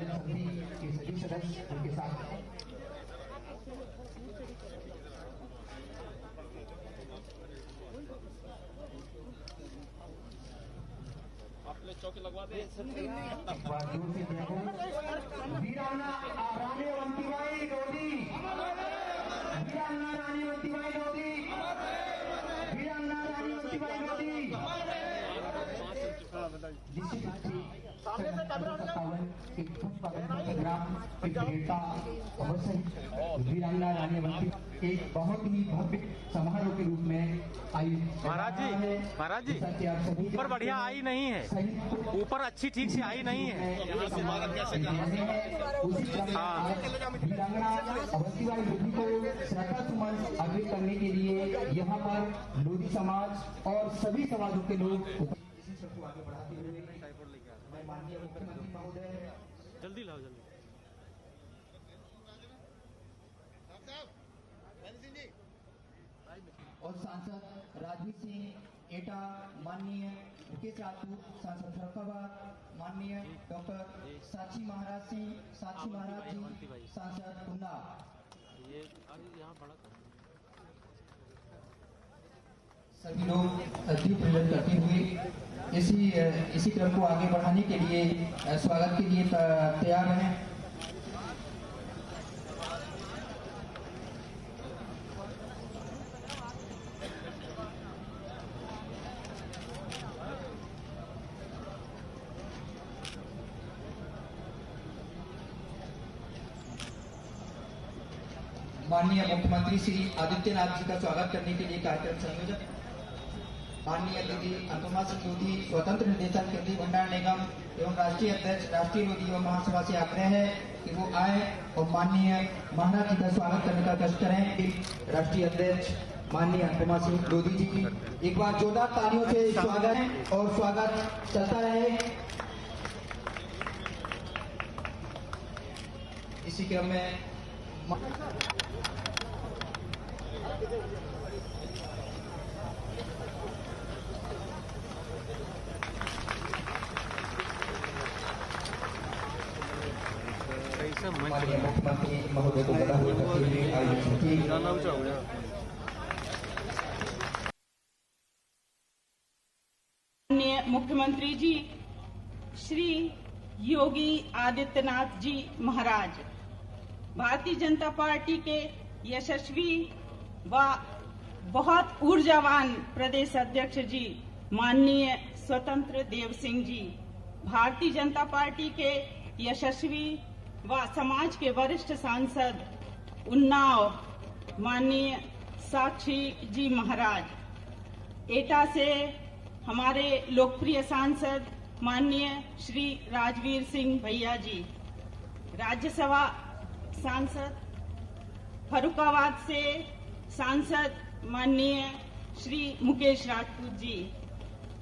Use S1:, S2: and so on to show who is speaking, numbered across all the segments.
S1: समिति के सभी सदस्य उनके साथ
S2: चौकी लगवा दे।
S1: वीरांगना रानीवंतीबाई लोधी, वीरांगना रानीवंतीबाई लोधी, वीरांगना रानीवंतीबाई लोधी। वीरांगना रानीवंती एक बहुत ही भव्य समारोह के रूप में आई।
S2: महाराज जी ऊपर बढ़िया आई नहीं है, ऊपर अच्छी ठीक से आई नहीं है।
S1: वीरांगना अवस्थीबाई लोधी को श्रद्धा सुमन अर्पित करने के लिए यहाँ पर लोधी समाज और सभी समाजों के लोग इसी सबको आगे बढ़ाते हुए मैं माननीय मुख्यमंत्री महोदय
S2: जल्दी लाओ जल्दी
S1: और सांसद राजवीर सिंह एटा, माननीय मुकेश राजपूत सांसद फरुखाबाद, माननीय डॉक्टर साक्षी महाराज सिंह साक्षी महाराज जी सांसद उन्नाव,
S2: ये यहाँ बड़ा
S1: सभी लोग दीप प्रज्वलित करते हुए इसी क्रम को आगे बढ़ाने के लिए स्वागत के लिए तैयार हैं। माननीय मुख्यमंत्री श्री आदित्यनाथ जी का स्वागत करने के लिए कार्यक्रम संयोजक माननीय दीदी अनुपमा सिंह लोधी, स्वतंत्र निदेशक केंद्रीय भंडार निगम एवं राष्ट्रीय अध्यक्ष राष्ट्रीय लोधी एवं महासभा से आग्रह है कि वो आए और माननीय महाराज जी का स्वागत करने का कष्ट करें। राष्ट्रीय अध्यक्ष माननीय अनुपमा सिंह लोधी जी, एक बार जोरदार तालियों से स्वागत है और स्वागत चलता रहे। इसी क्रम में मुख्यमंत्री महोदय को बड़ा
S3: माननीय मुख्यमंत्री जी श्री योगी आदित्यनाथ जी महाराज, भारतीय जनता पार्टी के यशस्वी व बहुत ऊर्जावान प्रदेश अध्यक्ष जी माननीय स्वतंत्र देव सिंह जी, भारतीय जनता पार्टी के यशस्वी व समाज के वरिष्ठ सांसद उन्नाव माननीय साक्षी जी महाराज, एटा से हमारे लोकप्रिय सांसद माननीय श्री राजवीर सिंह भैया जी, राज्यसभा सांसद फरुखाबाद से सांसद माननीय श्री मुकेश राजपूत जी,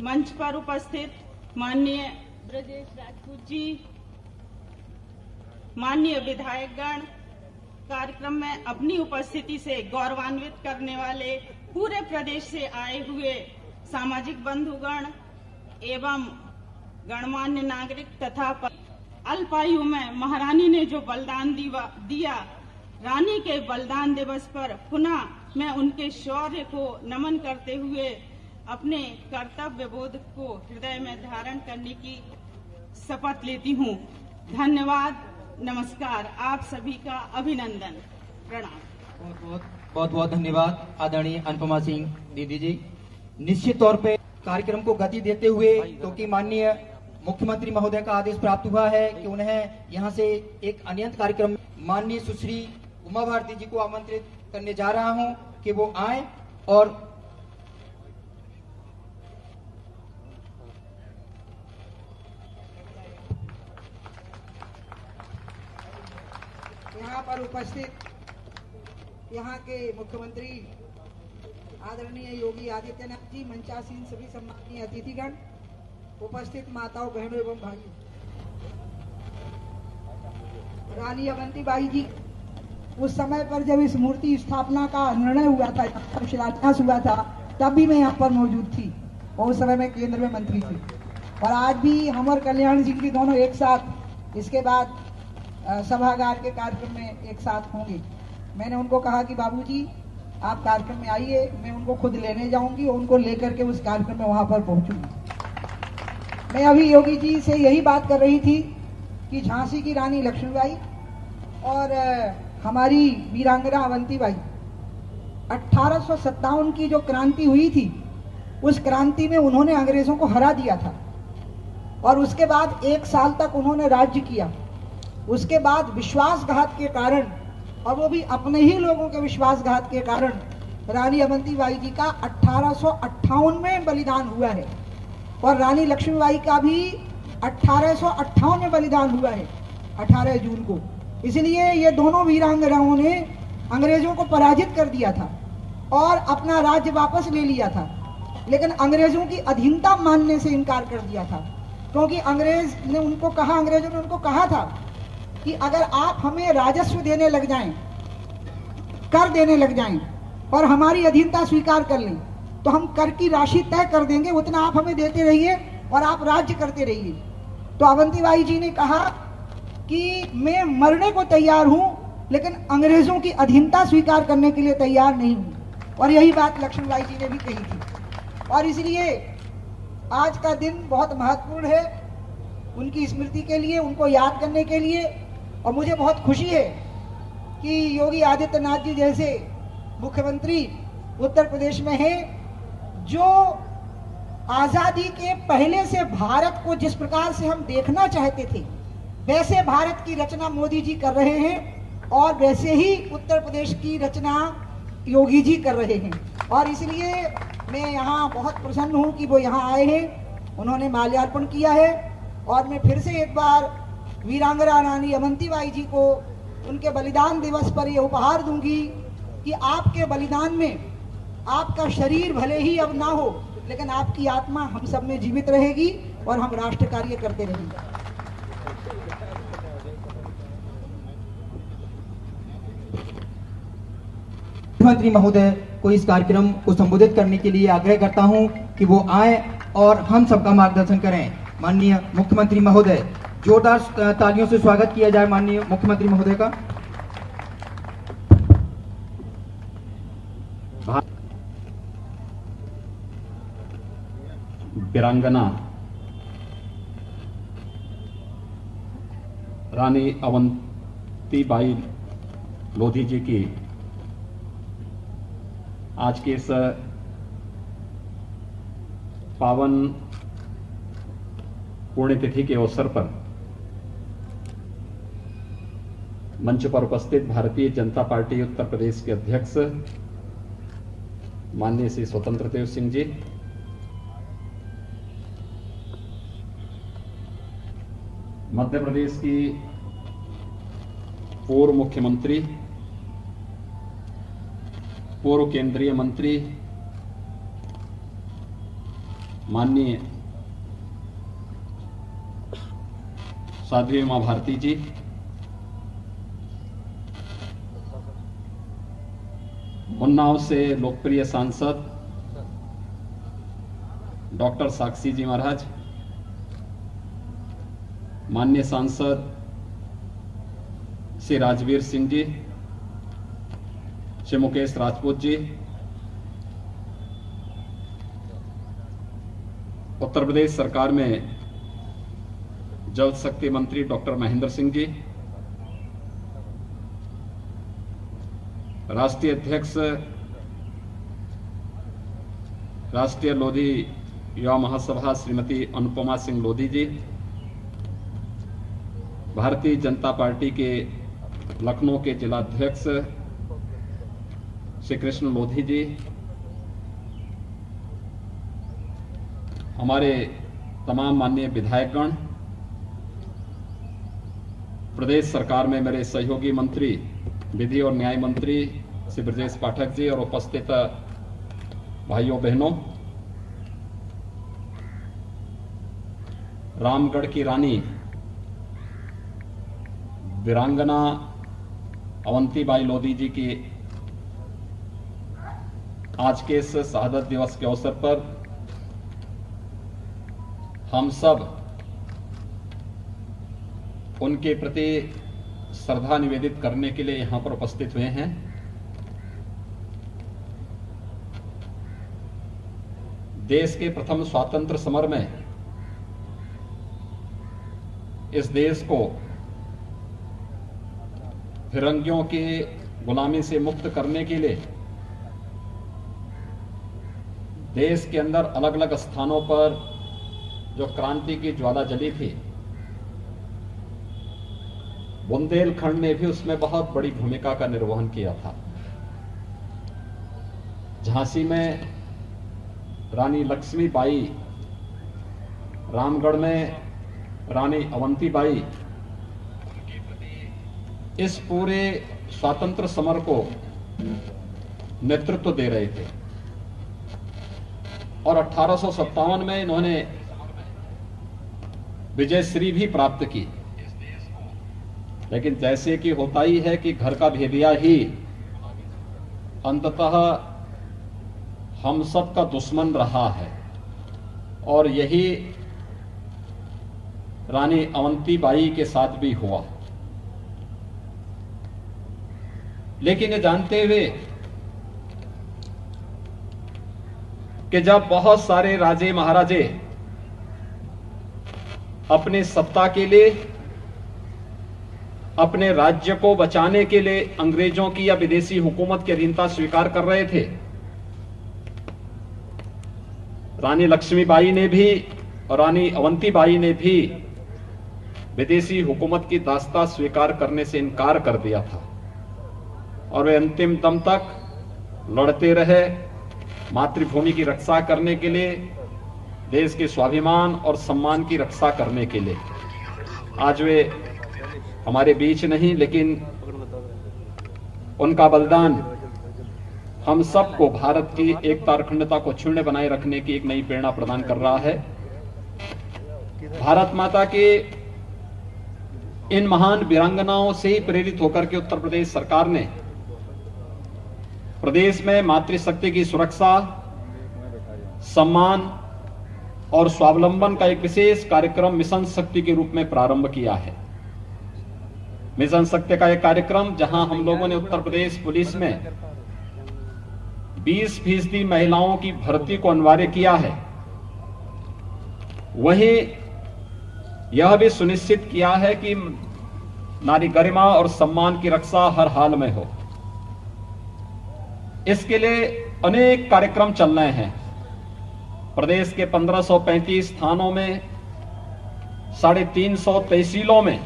S3: मंच पर उपस्थित माननीय ब्रजेश राजपूत जी, माननीय विधायकगण, कार्यक्रम में अपनी उपस्थिति से गौरवान्वित करने वाले पूरे प्रदेश से आए हुए सामाजिक बंधुगण एवं गणमान्य नागरिक तथा अल्पायु में महारानी ने जो बलिदान दिया, रानी के बलिदान दिवस पर पुनः मैं उनके शौर्य को नमन करते हुए अपने कर्तव्य बोध को हृदय में धारण करने की शपथ लेती हूँ। धन्यवाद, नमस्कार, आप सभी का अभिनंदन, प्रणाम।
S1: बहुत बहुत धन्यवाद आदरणीय अनुपमा सिंह दीदी जी। निश्चित तौर पे कार्यक्रम को गति देते हुए, क्योंकि माननीय मुख्यमंत्री महोदय का आदेश प्राप्त हुआ है कि उन्हें यहाँ से एक अनियंत कार्यक्रम माननीय सुश्री उमा भारती जी को आमंत्रित करने जा रहा हूँ कि वो आए और
S4: यहाँ पर उपस्थित यहाँ के मुख्यमंत्री आदरणीय योगी आदित्यनाथ जी, मंचासीन सभी सम्माननीय अतिथिगण, उपस्थित माताओं, बहनों एवं भाइयों, रानी अवंतीबाई जी, उस समय पर जब इस मूर्ति स्थापना का निर्णय हुआ था, शिलान्यास हुआ था, तब भी मैं यहाँ पर मौजूद थी और उस समय मैं केंद्र में मंत्री थी। और आज भी हम और कल्याण सिंह जी दोनों एक साथ इसके बाद सभागार के कार्यक्रम में एक साथ होंगे। मैंने उनको कहा कि बाबूजी आप कार्यक्रम में आइए, मैं उनको खुद लेने जाऊंगी और उनको लेकर के उस कार्यक्रम में वहां पर पहुंचूंगी। मैं अभी योगी जी से यही बात कर रही थी कि झांसी की रानी लक्ष्मीबाई और हमारी वीरांगना अवंतीबाई 1857 की जो क्रांति हुई थी, उस क्रांति में उन्होंने अंग्रेजों को हरा दिया था और उसके बाद 1 साल तक उन्होंने राज्य किया। उसके बाद विश्वासघात के कारण, और वो भी अपने ही लोगों के विश्वासघात के कारण, रानी अवंतीबाई जी का 1858 में बलिदान हुआ है और रानी लक्ष्मीबाई का भी 1858 में बलिदान हुआ है 18 जून को। इसलिए ये दोनों वीरांगनाओं ने अंग्रेजों को पराजित कर दिया था और अपना राज्य वापस ले लिया था, लेकिन अंग्रेजों की अधीनता मानने से इनकार कर दिया था, क्योंकि अंग्रेजों ने उनको कहा था कि अगर आप हमें राजस्व देने लग जाएं, कर देने लग जाएं और हमारी अधीनता स्वीकार कर लें, तो हम कर की राशि तय कर देंगे, उतना आप हमें देते रहिए और आप राज्य करते रहिए। तो अवंतीबाई जी ने कहा कि मैं मरने को तैयार हूं, लेकिन अंग्रेजों की अधीनता स्वीकार करने के लिए तैयार नहीं हूं। और यही बात लक्ष्मीबाई जी ने भी कही थी। और इसलिए आज का दिन बहुत महत्वपूर्ण है उनकी स्मृति के लिए, उनको याद करने के लिए। और मुझे बहुत खुशी है कि योगी आदित्यनाथ जी जैसे मुख्यमंत्री उत्तर प्रदेश में हैं, जो आजादी के पहले से भारत को जिस प्रकार से हम देखना चाहते थे, वैसे भारत की रचना मोदी जी कर रहे हैं और वैसे ही उत्तर प्रदेश की रचना योगी जी कर रहे हैं। और इसलिए मैं यहाँ बहुत प्रसन्न हूँ कि वो यहाँ आए हैं, उन्होंने माल्यार्पण किया है। और मैं फिर से एक बार वीरांगना रानी अवंतीबाई जी को उनके बलिदान दिवस पर यह उपहार दूंगी कि आपके बलिदान में आपका शरीर भले ही अब ना हो, लेकिन आपकी आत्मा हम सब में जीवित रहेगी और हम राष्ट्र कार्य करते रहेंगे।
S1: मुख्यमंत्री महोदय को इस कार्यक्रम को संबोधित करने के लिए आग्रह करता हूं कि वो आए और हम सबका मार्गदर्शन करें। माननीय मुख्यमंत्री महोदय, जोरदार तालियों से स्वागत किया जाए माननीय मुख्यमंत्री महोदय का।
S5: वीरांगना रानी अवंतीबाई लोधी जी की आज के इस पावन पुण्यतिथि के अवसर पर मंच पर उपस्थित भारतीय जनता पार्टी उत्तर प्रदेश के अध्यक्ष माननीय श्री स्वतंत्र देव सिंह जी, मध्य प्रदेश की पूर्व मुख्यमंत्री, पूर्व केंद्रीय मंत्री माननीय साध्वी उमा भारती जी, उन्नाव से लोकप्रिय सांसद डॉक्टर साक्षी जी महाराज, माननीय सांसद श्री राजवीर सिंह जी, श्री मुकेश राजपूत जी, उत्तर प्रदेश सरकार में जल शक्ति मंत्री डॉक्टर महेंद्र सिंह जी, राष्ट्रीय अध्यक्ष राष्ट्रीय लोधी युवा महासभा श्रीमती अनुपमा सिंह लोधी जी, भारतीय जनता पार्टी के लखनऊ के जिलाध्यक्ष श्री कृष्ण लोधी जी, हमारे तमाम माननीय विधायकगण, प्रदेश सरकार में मेरे सहयोगी मंत्री विधि और न्याय मंत्री श्री ब्रजेश पाठक जी और उपस्थित भाइयों बहनों, रामगढ़ की रानी वीरांगना अवंतीबाई लोधी जी की आज के इस शहादत दिवस के अवसर पर हम सब उनके प्रति श्रद्धा निवेदित करने के लिए यहां पर उपस्थित हुए हैं। देश के प्रथम स्वातंत्र समर में इस देश को फिरंगियों की गुलामी से मुक्त करने के लिए देश के अंदर अलग अलग स्थानों पर जो क्रांति की ज्वाला जली थी, बुंदेलखंड ने भी उसमें बहुत बड़ी भूमिका का निर्वहन किया था। झांसी में रानी लक्ष्मीबाई, रामगढ़ में रानी अवंतीबाई इस पूरे स्वातंत्र समर को नेतृत्व दे रहे थे और 1857 में इन्होंने विजयश्री भी प्राप्त की। लेकिन जैसे कि होता ही है कि घर का भेदिया ही अंततः हम सब का दुश्मन रहा है, और यही रानी अवंतीबाई के साथ भी हुआ। लेकिन ये जानते हुए कि जब बहुत सारे राजे महाराजे अपने सत्ता के लिए, अपने राज्य को बचाने के लिए अंग्रेजों की या विदेशी हुकूमत की अधीनता स्वीकार कर रहे थे, रानी लक्ष्मीबाई ने भी और रानी अवंतीबाई ने भी विदेशी हुकूमत की दास्ता स्वीकार करने से इनकार कर दिया था और वे अंतिम दम तक लड़ते रहे मातृभूमि की रक्षा करने के लिए, देश के स्वाभिमान और सम्मान की रक्षा करने के लिए। आज वे हमारे बीच नहीं, लेकिन उनका बलिदान हम सबको भारत की एकता और अखंडता को क्षुण्ण बनाए रखने की एक नई प्रेरणा प्रदान कर रहा है। भारत माता के इन महान वीरांगनाओं से ही प्रेरित होकर के उत्तर प्रदेश सरकार ने प्रदेश में मातृशक्ति की सुरक्षा, सम्मान और स्वावलंबन का एक विशेष कार्यक्रम मिशन शक्ति के रूप में प्रारंभ किया है। मिशन शक्ति का एक कार्यक्रम जहां हम लोगों ने उत्तर प्रदेश पुलिस में 20% महिलाओं की भर्ती को अनिवार्य किया है, वहीं यह भी सुनिश्चित किया है कि नारी गरिमा और सम्मान की रक्षा हर हाल में हो। इसके लिए अनेक कार्यक्रम चल रहे हैं। प्रदेश के 1535 थानों में 350 तहसीलों में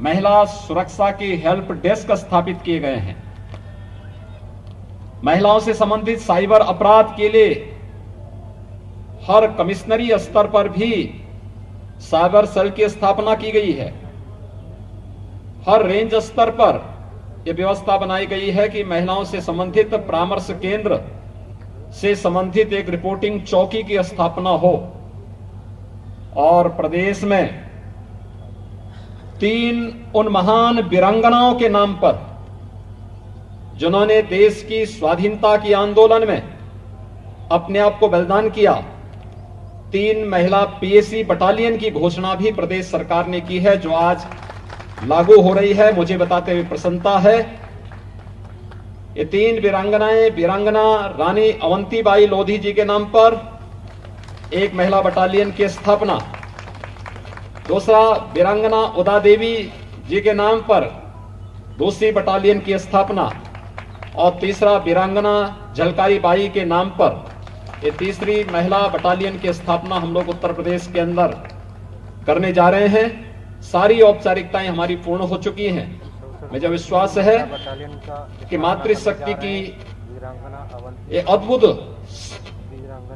S5: महिला सुरक्षा की हेल्प डेस्क स्थापित किए गए हैं। महिलाओं से संबंधित साइबर अपराध के लिए हर कमिश्नरी स्तर पर भी साइबर सेल की स्थापना की गई है। हर रेंज स्तर पर यह व्यवस्था बनाई गई है कि महिलाओं से संबंधित परामर्श केंद्र से संबंधित एक रिपोर्टिंग चौकी की स्थापना हो। और प्रदेश में 3 उन महान वीरांगनाओं के नाम पर, जिन्होंने देश की स्वाधीनता की आंदोलन में अपने आप को बलिदान किया, 3 महिला पीएसी बटालियन की घोषणा भी प्रदेश सरकार ने की है, जो आज लागू हो रही है। मुझे बताते हुए प्रसन्नता है। ये 3 वीरांगनाएं, वीरांगना रानी अवंतीबाई लोधी जी के नाम पर एक महिला बटालियन की स्थापना, दूसरा वीरांगना उदा देवी जी के नाम पर दूसरी बटालियन की स्थापना, और तीसरा वीरांगना झलकारी बाई के नाम पर ये तीसरी महिला बटालियन की स्थापना हम लोग उत्तर प्रदेश के अंदर करने जा रहे हैं। सारी औपचारिकताएं हमारी पूर्ण हो चुकी हैं। मुझे विश्वास है कि मातृशक्ति की ये अद्भुत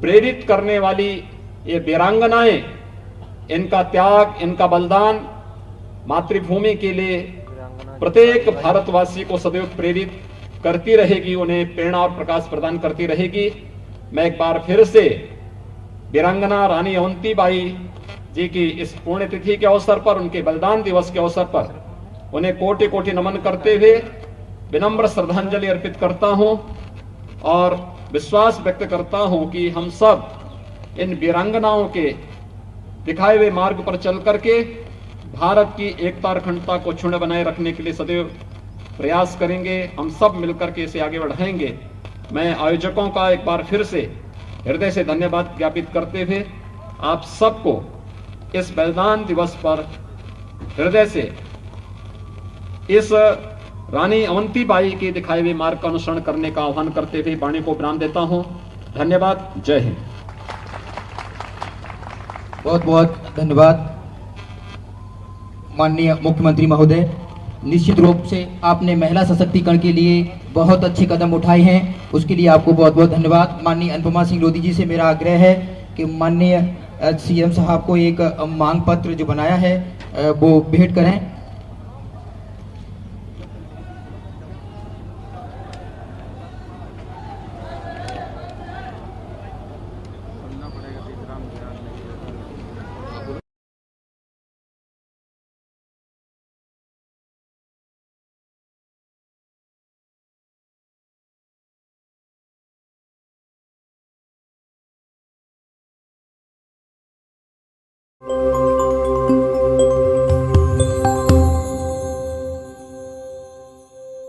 S5: प्रेरित करने वाली ये वीरांगनाएं, इनका त्याग, इनका बलिदान मातृभूमि के लिए प्रत्येक भारतवासी को सदैव प्रेरित करती रहेगी, उन्हें प्रेरणा और प्रकाश प्रदान करती रहेगी। मैं एक बार फिर से वीरांगना रानी अवंतीबाई जी की इस पुण्यतिथि के अवसर पर, उनके बलिदान दिवस के अवसर पर उन्हें कोटि कोटि नमन करते हुए विनम्र श्रद्धांजलि अर्पित करता हूं और विश्वास व्यक्त करता हूं कि हम सब इन वीरांगनाओं के दिखाए हुए मार्ग पर चल करके भारत की एकता और अखंडता को क्षुण्ण बनाए रखने के लिए सदैव प्रयास करेंगे। हम सब मिलकर के इसे आगे बढ़ाएंगे। मैं आयोजकों का एक बार फिर से हृदय से धन्यवाद ज्ञापित करते हुए आप सबको इस बलिदान दिवस पर हृदय से इस रानी अवंतीबाई के दिखाए हुए मार्ग का अनुसरण करने का आह्वान करते हुए वाणी को विराम देता हूं। धन्यवाद। जय हिंद।
S1: बहुत बहुत धन्यवाद माननीय मुख्यमंत्री महोदय। निश्चित रूप से आपने महिला सशक्तिकरण के लिए बहुत अच्छे कदम उठाए हैं, उसके लिए आपको बहुत बहुत धन्यवाद। माननीय अनुपमा सिंह लोधी जी से मेरा आग्रह है कि माननीय सीएम साहब को एक मांग पत्र जो बनाया है वो भेंट करें।